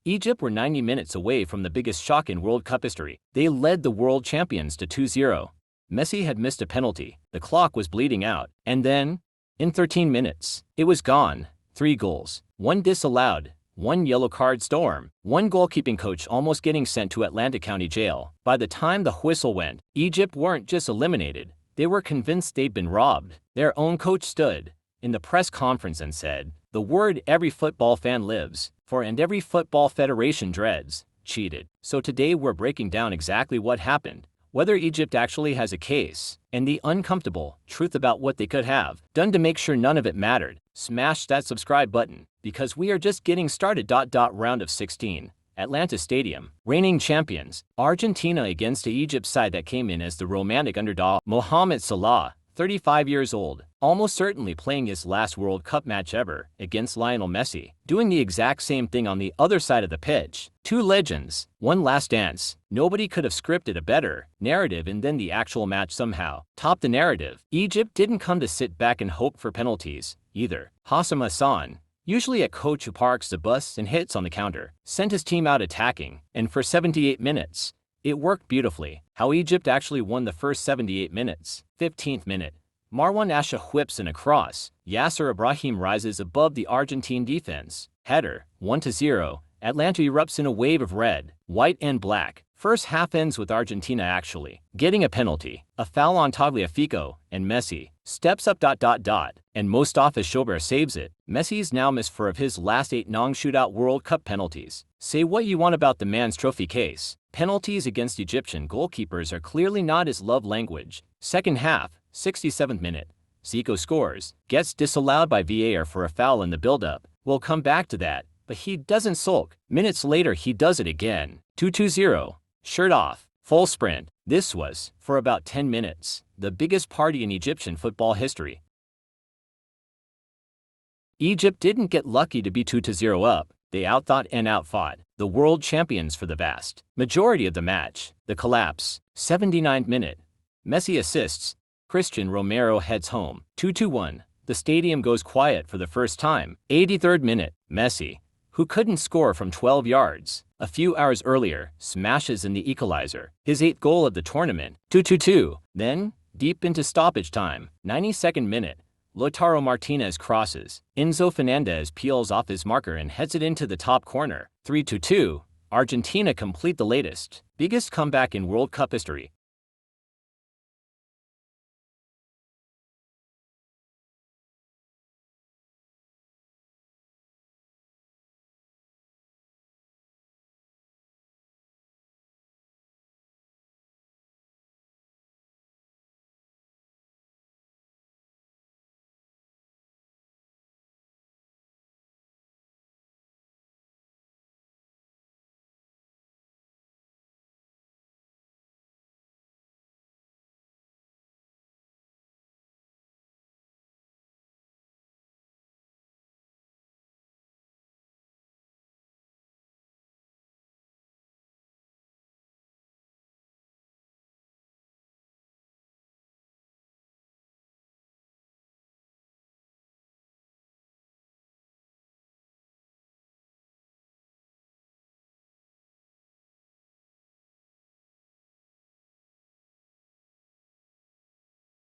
Egypt were 90 minutes away from the biggest shock in World Cup history. They led the world champions to 2-0. Messi had missed a penalty, the clock was bleeding out, and then, in 13 minutes, it was gone. 3 goals, 1 disallowed, 1 yellow card storm, 1 goalkeeping coach almost getting sent to Atlanta County Jail. By the time the whistle went, Egypt weren't just eliminated, they were convinced they'd been robbed. Their own coach stood in the press conference and said, "The word every football fan lives for and every football federation dreads, cheated." So today we're breaking down exactly what happened, whether Egypt actually has a case, and the uncomfortable truth about what they could have done to make sure none of it mattered. Smash that subscribe button, because we are just getting started. Round of 16. Atlanta Stadium. Reigning champions, Argentina against the Egypt side that came in as the romantic underdog. Mohamed Salah, 35 years old, almost certainly playing his last World Cup match ever against Lionel Messi, doing the exact same thing on the other side of the pitch. 2 legends, 1 last dance. Nobody could have scripted a better narrative, and then the actual match somehow topped the narrative. Egypt didn't come to sit back and hope for penalties either. Hassam Hassan, usually a coach who parks the bus and hits on the counter, sent his team out attacking, and for 78 minutes, it worked beautifully. How Egypt actually won the first 78 minutes. 15th minute. Marwan Asha whips in a cross. Yasser Ibrahim rises above the Argentine defense. Header, 1-0. Atlanta erupts in a wave of red, white and black. First half ends with Argentina actually getting a penalty, a foul on Tagliafico, and Messi steps up. And Mostafa Shober saves it. Messi's now missed 4 of his last 8 non-shootout World Cup penalties. Say what you want about the man's trophy case, penalties against Egyptian goalkeepers are clearly not his love language. Second half, 67th minute. Zico scores, gets disallowed by VAR for a foul in the build-up. We'll come back to that, but he doesn't sulk. Minutes later he does it again. 2-0. Shirt off, full sprint. This was, for about 10 minutes, the biggest party in Egyptian football history. Egypt didn't get lucky to be 2-0 up. They outthought and outfought the world champions for the vast majority of the match. The collapse, 79th minute. Messi assists. Christian Romero heads home. 2-1. The stadium goes quiet for the first time. 83rd minute. Messi, who couldn't score from 12 yards a few hours earlier, smashes in the equalizer, his 8th goal of the tournament. 2-2. Then, deep into stoppage time, 92nd minute. Lautaro Martinez crosses. Enzo Fernandez peels off his marker and heads it into the top corner. 3-2. Argentina complete the latest, biggest comeback in World Cup history.